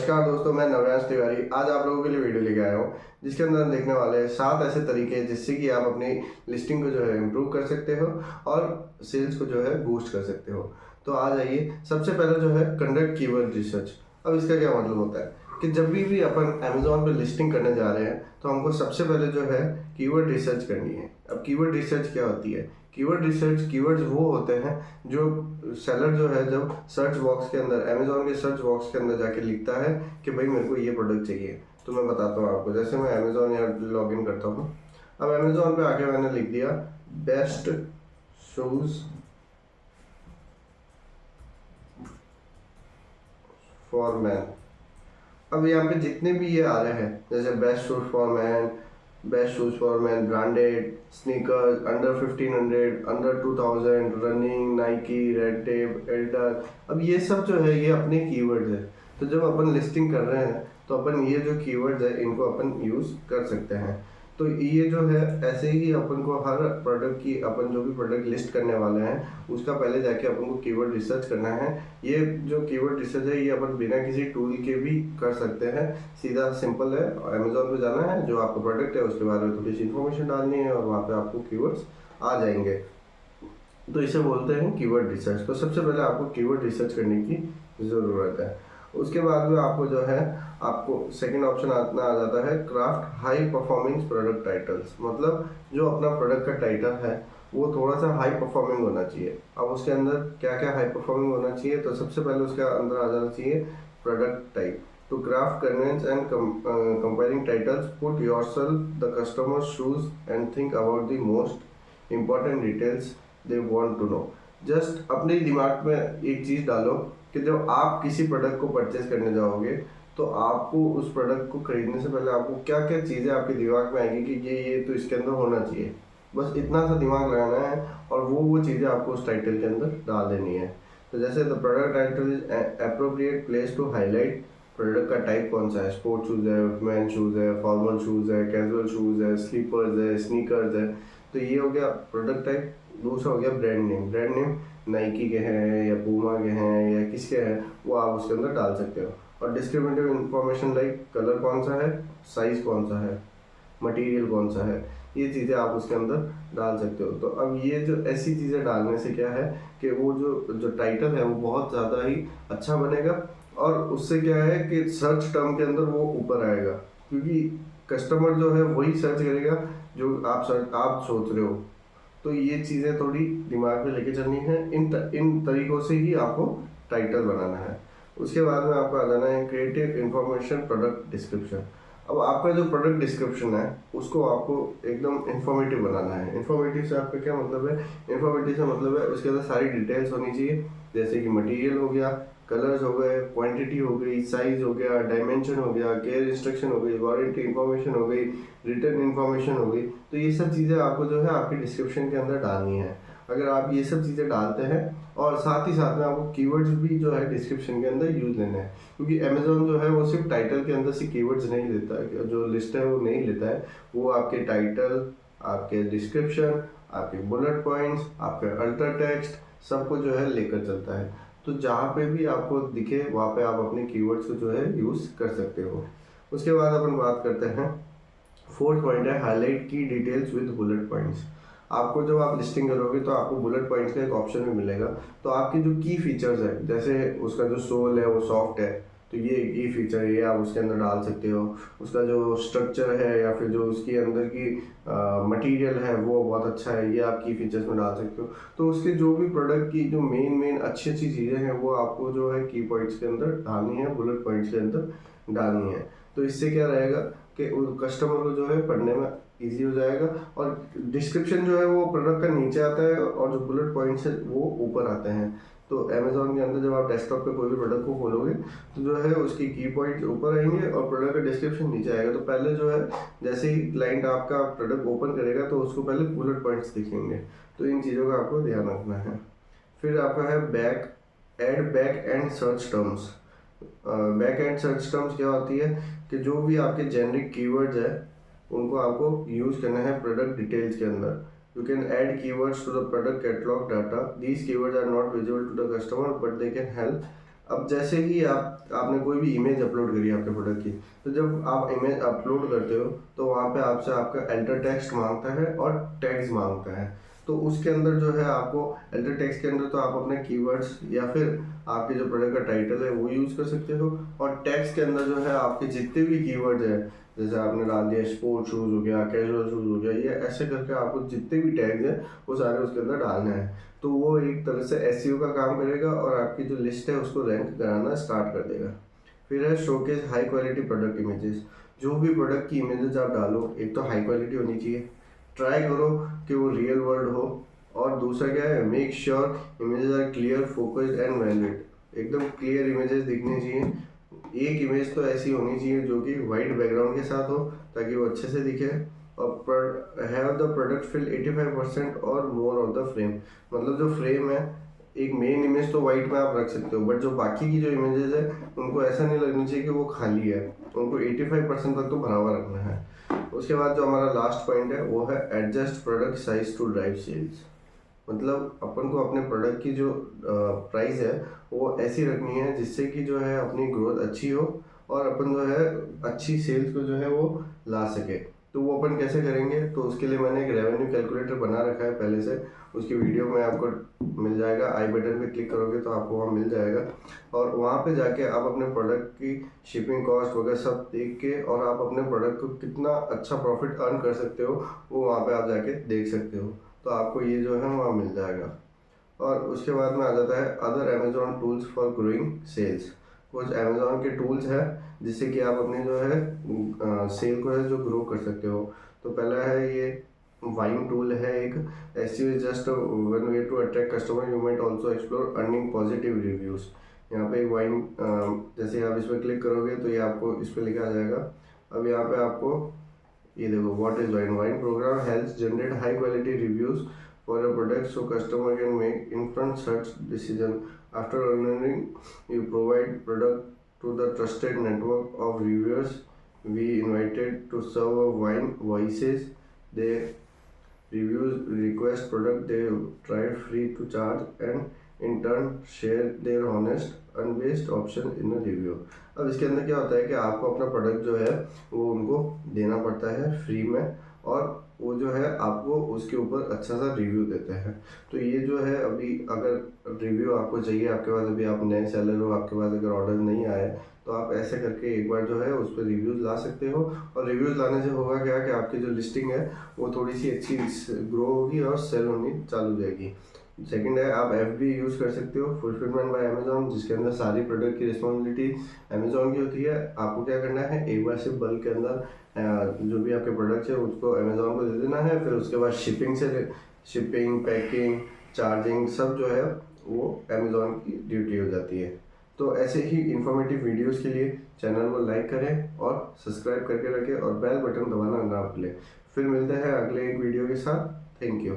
नमस्कार दोस्तों, मैं नव्यांश तिवारी आज आप लोगों के लिए वीडियो लेके आया हूँ जिसके अंदर हम देखने वाले हैं 7 ऐसे तरीके जिससे कि आप अपनी लिस्टिंग को जो है इम्प्रूव कर सकते हो और सेल्स को जो है बूस्ट कर सकते हो। तो आ जाइए, सबसे पहले जो है कंडक्ट कीवर्ड रिसर्च। अब इसका क्या मतलब होता है कि जब भी अपन अमेजोन पे लिस्टिंग करने जा रहे हैं तो हमको सबसे पहले जो है कीवर्ड रिसर्च करनी है। अब कीवर्ड रिसर्च क्या होती है? कीवर्ड रिसर्च कीवर्ड्स वो होते हैं जो सेलर जो है जब सर्च बॉक्स के अंदर अमेजोन के सर्च बॉक्स के अंदर जाके लिखता है कि भाई मेरे को ये प्रोडक्ट चाहिए, तो मैं बताता हूँ आपको। जैसे मैं अमेजोन या लॉग इन करता हूँ। अब अमेजोन पे आके मैंने लिख दिया बेस्ट शूज फॉर मैन। अब यहाँ पे जितने भी ये आ रहे हैं जैसे best shoes for man, best shoes for man branded sneakers under 1500, under 2000, running, Nike, red tape, Elder. अब ये सब जो है ये अपने कीवर्ड्स है। तो जब अपन लिस्टिंग कर रहे हैं तो अपन ये जो कीवर्ड्स है इनको अपन यूज़ कर सकते हैं। तो ये जो है ऐसे ही अपन को हर प्रोडक्ट की अपन जो भी प्रोडक्ट लिस्ट करने वाले हैं उसका पहले जाके अपन को कीवर्ड रिसर्च करना है। ये जो कीवर्ड रिसर्च है ये अपन बिना किसी टूल के भी कर सकते हैं। सीधा सिंपल है, अमेजोन पे जाना है, जो आपका प्रोडक्ट है उसके बारे में थोड़ी सी इन्फॉर्मेशन डालनी है और वहाँ पे आपको कीवर्ड्स आ जाएंगे। तो इसे बोलते हैं कीवर्ड रिसर्च। तो सबसे पहले आपको कीवर्ड रिसर्च करने की ज़रूरत है। उसके बाद में आपको जो है आपको सेकंड ऑप्शन आ जाता है craft high performing product titles. मतलब जो अपना प्रोडक्ट का टाइटल है वो थोड़ा सा हाई परफॉर्मिंग होना चाहिए। अब उसके अंदर क्या क्या हाई परफॉर्मिंग होना चाहिए, तो सबसे पहले उसके अंदर आ जाना चाहिए product type. To craft convince and comparing titles, put yourself the customer's shoes and think about the most important details they want to know. Just अपने दिमाग में एक चीज़ डालो कि जब आप किसी प्रोडक्ट को परचेज करने जाओगे तो आपको उस प्रोडक्ट को खरीदने से पहले आपको क्या क्या चीज़ें आपके दिमाग में आएगी कि ये तो इसके अंदर होना चाहिए। बस इतना सा दिमाग लगाना है और वो चीज़ें आपको उस टाइटल के अंदर डाल देनी है। तो जैसे the product title is appropriate place to highlight product का टाइप कौन सा है। स्पोर्ट शूज़ है, मैन शूज़ है, फॉर्मल शूज़ है, कैजुअल शूज़ है, स्लीपर्स है, स्नीकर्स है। तो ये हो गया प्रोडक्ट टाइप। दूसरा हो गया brand name. Brand name Nike के हैं या पूमा के हैं या किसके हैं वो आप उसके अंदर डाल सकते हो। और डिस्क्रिमिनेटिव इन्फॉर्मेशन लाइक कलर कौन सा है, साइज़ कौन सा है, मटेरियल कौन सा है, ये चीज़ें आप उसके अंदर डाल सकते हो। तो अब ये जो ऐसी चीज़ें डालने से क्या है कि वो जो टाइटल है वो बहुत ज़्यादा ही अच्छा बनेगा और उससे क्या है कि सर्च टर्म के अंदर वो ऊपर आएगा, क्योंकि कस्टमर जो है वही सर्च करेगा जो आप सोच रहे हो। तो ये चीज़ें थोड़ी दिमाग में लेके चलनी है। इन तरीकों से ही आपको टाइटल बनाना है। उसके बाद में आपको आ जाना है क्रिएटिव इंफॉर्मेशन प्रोडक्ट डिस्क्रिप्शन। अब आपका जो प्रोडक्ट डिस्क्रिप्शन है उसको आपको एकदम इंफॉर्मेटिव बनाना है। इंफॉर्मेटिव से आपका क्या मतलब है? इंफॉर्मेटिव से मतलब है उसके अंदर सारी डिटेल्स होनी चाहिए, जैसे कि मटेरियल हो गया, कलर्स हो गए, क्वांटिटी हो गई, साइज हो गया, डायमेंशन हो गया, केयर इंस्ट्रक्शन हो गई, वारंटी इन्फॉर्मेशन हो गई, रिटर्न इन्फॉर्मेशन हो गई। तो ये सब चीज़ें आपको जो है आपके डिस्क्रिप्शन के अंदर डालनी है। अगर आप ये सब चीज़ें डालते हैं और साथ ही साथ में आपको कीवर्ड्स भी जो है डिस्क्रिप्शन के अंदर यूज लेना है, क्योंकि अमेजोन जो है वो सिर्फ टाइटल के अंदर से कीवर्ड्स नहीं लेता है, जो लिस्ट है वो नहीं लेता है। वो आपके टाइटल, आपके डिस्क्रिप्शन, आपके बुलेट पॉइंट्स, आपके अल्टर टेक्स्ट सबको जो है लेकर चलता है। तो जहाँ पे भी आपको दिखे वहाँ पे आप अपने कीवर्ड्स को जो है यूज़ कर सकते हो। उसके बाद अपन बात करते हैं फोर्थ पॉइंट है हाईलाइट की डिटेल्स विद बुलेट पॉइंट्स। आपको जब आप लिस्टिंग करोगे तो आपको बुलेट पॉइंट्स का एक ऑप्शन भी मिलेगा। तो आपके जो की फीचर्स है, जैसे उसका जो सोल है वो सॉफ्ट है, तो ये फीचर ये आप उसके अंदर डाल सकते हो। उसका जो स्ट्रक्चर है या फिर जो उसके अंदर की मटेरियल है वो बहुत अच्छा है, ये आप की फीचर्स में डाल सकते हो। तो उसके जो भी प्रोडक्ट की जो मेन अच्छी अच्छी चीज़ें हैं वो आपको जो है की पॉइंट्स के अंदर डालनी है, बुलेट पॉइंट्स के अंदर डालनी है। तो इससे क्या रहेगा कि कस्टमर को जो है पढ़ने में इजी हो जाएगा। और डिस्क्रिप्शन जो है वो प्रोडक्ट का नीचे आता है और जो बुलेट पॉइंट्स है वो ऊपर आते हैं। तो अमेजोन के अंदर जब आप डेस्कटॉप पे कोई भी प्रोडक्ट को खोलोगे तो जो है उसकी की पॉइंट ऊपर आएंगे और प्रोडक्ट का डिस्क्रिप्शन नीचे आएगा। तो पहले जो है जैसे ही क्लाइंट आपका प्रोडक्ट ओपन करेगा तो उसको पहले बुलेट पॉइंट्स दिखेंगे। तो इन चीज़ों का आपको ध्यान रखना है। फिर आपका है back and search terms. Back and search terms क्या होती है कि जो भी आपके जेनरिक कीवर्ड्स है उनको आपको यूज़ करना है प्रोडक्ट डिटेल्स के अंदर। You can add keywords to the product catalogue data. These keywords are not visible to the customer but they can help अब जैसे ही आपने कोई भी इमेज अपलोड करी है आपके प्रोडक्ट की, तो जब आप इमेज अपलोड करते हो तो वहाँ पे आपसे आपका एल्टर टेक्स्ट मांगता है और टैग्स मांगता है। तो उसके अंदर जो है आपको एल्टर टेक्स्ट के अंदर तो आप अपने कीवर्ड्स या फिर आपके जो प्रोडक्ट का टाइटल है वो यूज़ कर सकते हो, और टैग्स के अंदर जो है आपके जितने भी कीवर्ड्स है, जैसे आपने डाल दिया स्पोर्ट शूज़ हो गया, कैजुअल शूज़ हो गया, ये ऐसे करके आपको जितने भी टैग्स हैं वो सारे उसके अंदर डालने हैं। तो वो एक तरह से एसईओ का काम करेगा और आपकी जो लिस्ट है उसको रैंक कराना स्टार्ट कर देगा। फिर है showcase high quality product images. जो भी प्रोडक्ट की इमेजेस आप डालो, एक तो हाई क्वालिटी होनी चाहिए, ट्राई करो कि वो रियल वर्ल्ड हो, और दूसरा क्या है, make sure images are clear, focused and valid. एकदम क्लियर इमेजेस दिखनी चाहिए। एक इमेज तो ऐसी होनी चाहिए जो कि वाइट बैकग्राउंड के साथ हो ताकि वो अच्छे से दिखे, और हैव द प्रोडक्ट फिल 85% और मोर ऑफ द फ्रेम। मतलब जो फ्रेम है, एक मेन इमेज तो वाइट में आप रख सकते हो, बट जो बाकी की जो इमेजेस है उनको ऐसा नहीं लगनी चाहिए कि वो खाली है, उनको 85% तक तो भरा हुआ रखना है। उसके बाद जो हमारा लास्ट पॉइंट है वो है adjust product size to drive sales. मतलब अपन को अपने प्रोडक्ट की जो प्राइस है वो ऐसी रखनी है जिससे कि जो है अपनी ग्रोथ अच्छी हो और अपन जो है अच्छी सेल्स को जो है वो ला सके। तो वो अपन कैसे करेंगे, तो उसके लिए मैंने एक रेवेन्यू कैलकुलेटर बना रखा है पहले से, उसकी वीडियो में आपको मिल जाएगा, आई बटन पे क्लिक करोगे तो आपको वहाँ मिल जाएगा, और वहाँ पे जाके आप अपने प्रोडक्ट की शिपिंग कॉस्ट वगैरह सब देख के और आप अपने प्रोडक्ट को कितना अच्छा प्रॉफिट अर्न कर सकते हो वो वहाँ पे आप जाके देख सकते हो। तो आपको ये जो है वहाँ मिल जाएगा। और उसके बाद में आ जाता है other Amazon tools for growing sales. कुछ अमेजोन के टूल्स हैं जिससे कि आप अपने जो है सेल को है जो ग्रो कर सकते हो। तो पहला है ये वाइन टूल है एक, SEO is just one way to attract customer, you might also explore earning positive reviews. यहाँ पे एक वाइन, जैसे आप इस पर क्लिक करोगे तो ये आपको इस पर लिखा आ जाएगा। अब यहाँ पे आपको ये देखो, what is Vine, Vine program helps generate high quality reviews for a product so customer can make informed search decision. After ordering, you provide product to the trusted network of reviewers we invited to serve a wine voices. They reviews request product they tried free to charge and in turn share their honest unbiased option in a review. अब इसके अंदर क्या होता है कि आपको अपना product जो है वो उनको देना पड़ता है फ्री में, और वो जो है आपको उसके ऊपर अच्छा सा रिव्यू देते हैं। तो ये जो है, अभी अगर रिव्यू आपको चाहिए, आपके पास अभी आप नए सेलर हो, आपके पास अगर ऑर्डर नहीं आए, तो आप ऐसे करके एक बार जो है उस पर रिव्यूज़ ला सकते हो। और रिव्यूज़ लाने से होगा क्या कि आपकी जो लिस्टिंग है वो थोड़ी सी अच्छी ग्रो होगी और सेल होनी चालू हो जाएगी। सेकंड है, आप एफ बी यूज़ कर सकते हो, फुलफिलमेंट बाय अमेजोन, जिसके अंदर सारी प्रोडक्ट की रिस्पॉन्सिबिलिटी अमेजोन की होती है। आपको क्या करना है, एक बार सिर्फ बल्क के अंदर जो भी आपके प्रोडक्ट्स है उसको अमेजोन को दे देना है, फिर उसके बाद शिपिंग पैकिंग चार्जिंग सब जो है वो अमेजोन की ड्यूटी हो जाती है। तो ऐसे ही इंफॉर्मेटिव वीडियोस के लिए चैनल को लाइक करें और सब्सक्राइब करके रखें और बेल बटन दबाना ना भूलें। फिर मिलते हैं अगले एक वीडियो के साथ। Thank you.